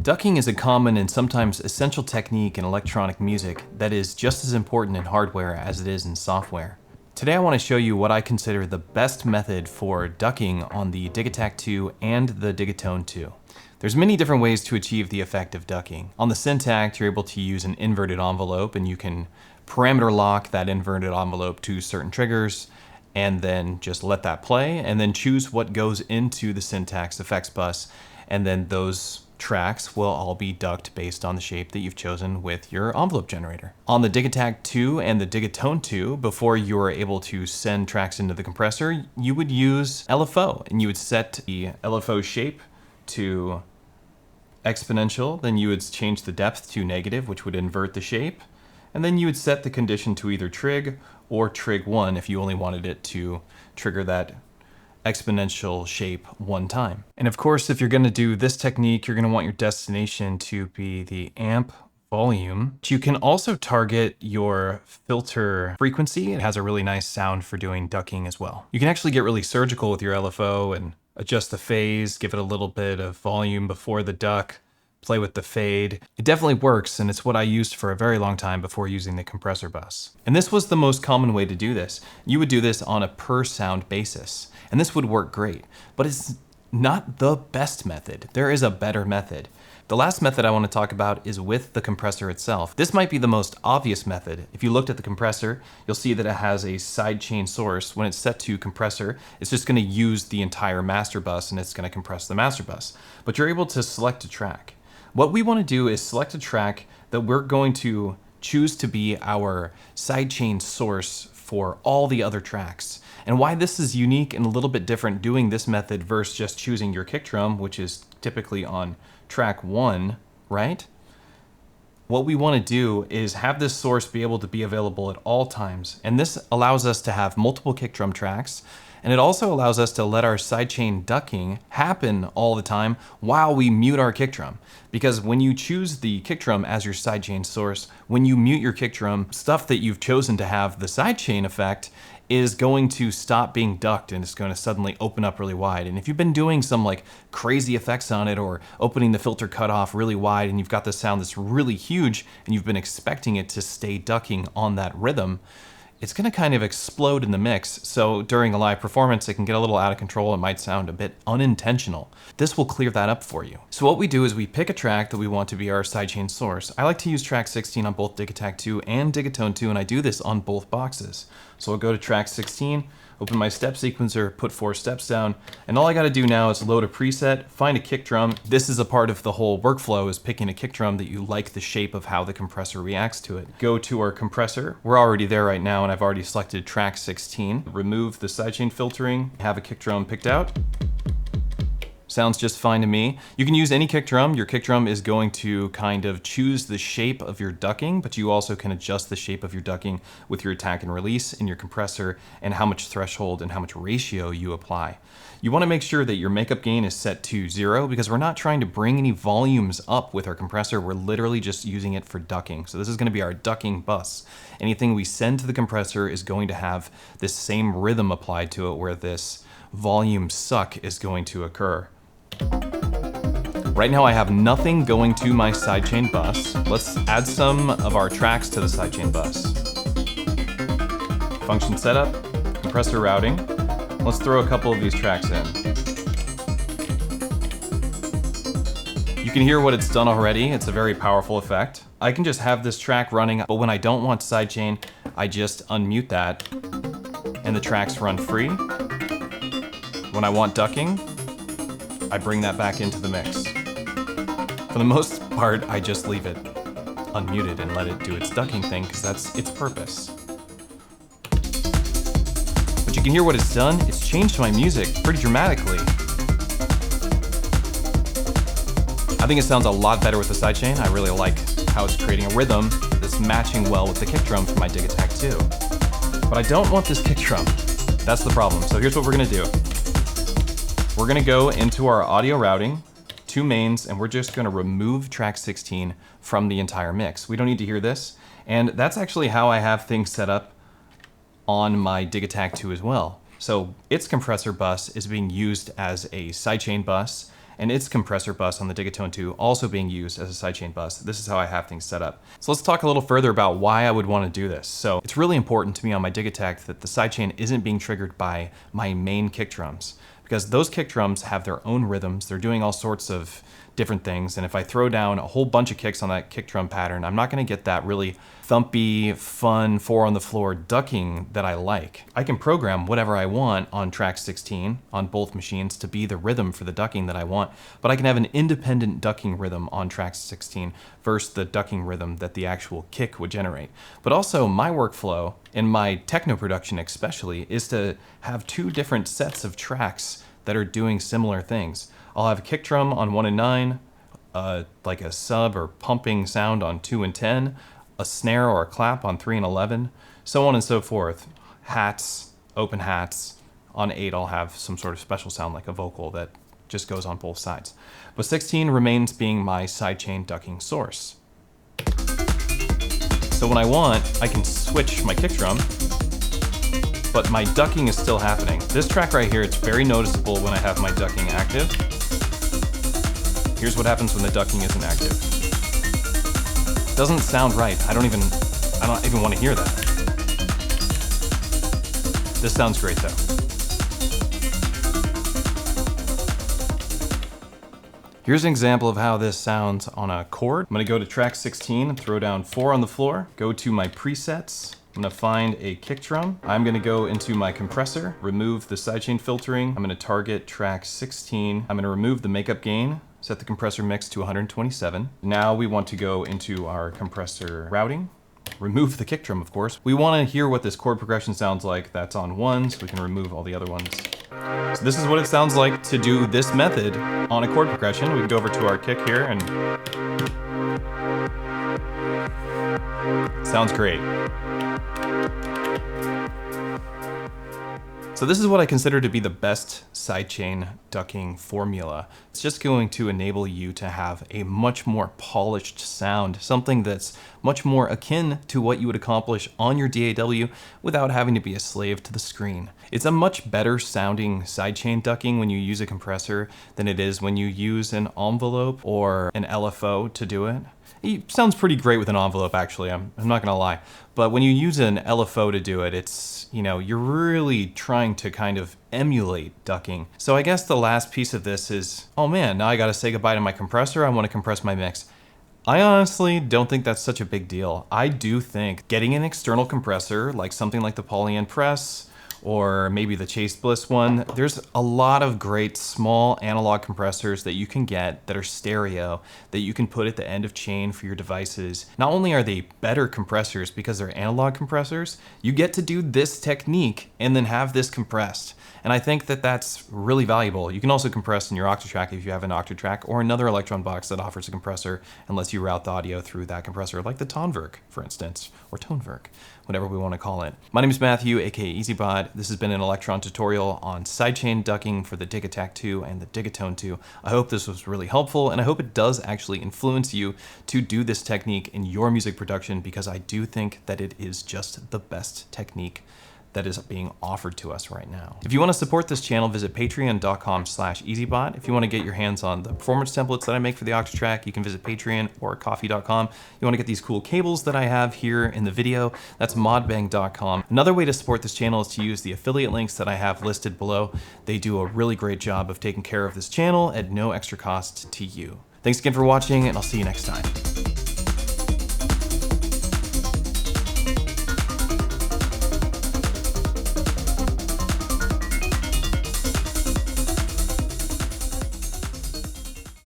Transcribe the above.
Ducking is a common and sometimes essential technique in electronic music that is just as important in hardware as it is in software. Today I want to show you what I consider the best method for ducking on the Digitakt II and the Digitone II. There's many different ways to achieve the effect of ducking. On the Syntakt, you're able to use an inverted envelope and you can parameter lock that inverted envelope to certain triggers and then just let that play and then choose what goes into the Syntakt's effects bus, and then those tracks will all be ducked based on the shape that you've chosen with your envelope generator. On the Digitakt II and the Digitone II, before you were able to send tracks into the compressor, you would use LFO, and you would set the LFO shape to exponential, then you would change the depth to negative, which would invert the shape, and then you would set the condition to either trig or trig 1 if you only wanted it to trigger that exponential shape one time. And of course, if you're going to do this technique, you're going to want your destination to be the amp volume. You can also target your filter frequency. It has a really nice sound for doing ducking as well. You can actually get really surgical with your LFO and adjust the phase, give it a little bit of volume before the duck, play with the fade. It definitely works, and it's what I used for a very long time before using the compressor bus. And this was the most common way to do this. You would do this on a per sound basis, and this would work great, but it's not the best method. There is a better method. The last method I want to talk about is with the compressor itself. This might be the most obvious method. If you looked at the compressor, you'll see that it has a sidechain source. When it's set to compressor, it's just going to use the entire master bus and it's going to compress the master bus. But you're able to select a track. What we want to do is select a track that we're going to choose to be our sidechain source for all the other tracks. And why this is unique and a little bit different doing this method versus just choosing your kick drum, which is typically on track 1, right? What we want to do is have this source be able to be available at all times. And this allows us to have multiple kick drum tracks. And it also allows us to let our sidechain ducking happen all the time while we mute our kick drum. Because when you choose the kick drum as your sidechain source, when you mute your kick drum, stuff that you've chosen to have the sidechain effect is going to stop being ducked and it's going to suddenly open up really wide. And if you've been doing some like crazy effects on it or opening the filter cutoff really wide and you've got this sound that's really huge and you've been expecting it to stay ducking on that rhythm, it's going to kind of explode in the mix. So during a live performance, it can get a little out of control. It might sound a bit unintentional. This will clear that up for you. So what we do is we pick a track that we want to be our sidechain source. I like to use track 16 on both Digitakt II and Digitone II, and I do this on both boxes. So I'll go to track 16, open my step sequencer, put 4 steps down, and all I gotta do now is load a preset, find a kick drum. This is a part of the whole workflow, is picking a kick drum that you like the shape of how the compressor reacts to it. Go to our compressor. We're already there right now, and I've already selected track 16. Remove the sidechain filtering, have a kick drum picked out. Sounds just fine to me. You can use any kick drum. Your kick drum is going to kind of choose the shape of your ducking, but you also can adjust the shape of your ducking with your attack and release in your compressor and how much threshold and how much ratio you apply. You want to make sure that your makeup gain is set to 0 because we're not trying to bring any volumes up with our compressor. We're literally just using it for ducking. So this is going to be our ducking bus. Anything we send to the compressor is going to have this same rhythm applied to it where this volume suck is going to occur. Right now I have nothing going to my sidechain bus. Let's add some of our tracks to the sidechain bus. Function setup, compressor routing. Let's throw a couple of these tracks in. You can hear what it's done already. It's a very powerful effect. I can just have this track running, but when I don't want sidechain, I just unmute that and the tracks run free. When I want ducking, I bring that back into the mix. For the most part, I just leave it unmuted and let it do its ducking thing because that's its purpose. But you can hear what it's done. It's changed my music pretty dramatically. I think it sounds a lot better with the sidechain. I really like how it's creating a rhythm that's matching well with the kick drum for my Digitakt II. But I don't want this kick drum. That's the problem. So here's what we're gonna do. We're gonna go into our audio routing, 2 mains, and we're just gonna remove track 16 from the entire mix. We don't need to hear this. And that's actually how I have things set up on my Digitakt II as well. So its compressor bus is being used as a sidechain bus, and its compressor bus on the Digitone II also being used as a sidechain bus. This is how I have things set up. So let's talk a little further about why I would want to do this. So it's really important to me on my Digitakt that the sidechain isn't being triggered by my main kick drums, because those kick drums have their own rhythms. They're doing all sorts of different things. And if I throw down a whole bunch of kicks on that kick drum pattern, I'm not going to get that really thumpy, fun, 4 on the floor ducking that I like. I can program whatever I want on track 16 on both machines to be the rhythm for the ducking that I want, but I can have an independent ducking rhythm on track 16 versus the ducking rhythm that the actual kick would generate. But also my workflow, in my techno production especially, is to have 2 different sets of tracks that are doing similar things. I'll have a kick drum on 1 and 9, like a sub or pumping sound on 2 and 10, a snare or a clap on 3 and 11, so on and so forth. Hats, open hats. On 8 I'll have some sort of special sound like a vocal that just goes on both sides. But 16 remains being my sidechain ducking source. So when I want, I can switch my kick drum, but my ducking is still happening. This track right here, it's very noticeable when I have my ducking active. Here's what happens when the ducking isn't active. Doesn't sound right. I don't even want to hear that. This sounds great though. Here's an example of how this sounds on a chord. I'm gonna go to track 16, throw down 4 on the floor, go to my presets. I'm gonna find a kick drum. I'm gonna go into my compressor, remove the sidechain filtering. I'm gonna target track 16. I'm gonna remove the makeup gain, set the compressor mix to 127. Now we want to go into our compressor routing, remove the kick drum, of course. We wanna hear what this chord progression sounds like. That's on 1, so we can remove all the other ones. So this is what it sounds like to do this method on a chord progression. We can go over to our kick here and sounds great. So this is what I consider to be the best sidechain ducking formula. It's just going to enable you to have a much more polished sound, something that's much more akin to what you would accomplish on your DAW without having to be a slave to the screen. It's a much better sounding sidechain ducking when you use a compressor than it is when you use an envelope or an LFO to do it. It sounds pretty great with an envelope, actually, I'm not gonna lie. But when you use an LFO to do it, it's, you know, you're really trying to kind of emulate ducking. So I guess the last piece of this is, oh man, now I gotta say goodbye to my compressor, I wanna compress my mix. I honestly don't think that's such a big deal. I do think getting an external compressor, like something like the Poly Press, or maybe the Chase Bliss one, there's a lot of great small analog compressors that you can get that are stereo, that you can put at the end of chain for your devices. Not only are they better compressors because they're analog compressors, you get to do this technique and then have this compressed. And I think that that's really valuable. You can also compress in your Octatrack if you have an Octatrack or another Electron box that offers a compressor and lets you route the audio through that compressor, like the Tonverk, for instance, or Toneverk, whatever we want to call it. My name is Matthew, aka EZBOT. This has been an Electron tutorial on sidechain ducking for the Digitakt II and the Digitone II. I hope this was really helpful, and I hope it does actually influence you to do this technique in your music production, because I do think that it is just the best technique that is being offered to us right now. If you want to support this channel, visit patreon.com/EZBOT. If you want to get your hands on the performance templates that I make for the Octatrack, you can visit Patreon or coffee.com. You want to get these cool cables that I have here in the video, that's modbang.com. Another way to support this channel is to use the affiliate links that I have listed below. They do a really great job of taking care of this channel at no extra cost to you. Thanks again for watching, and I'll see you next time.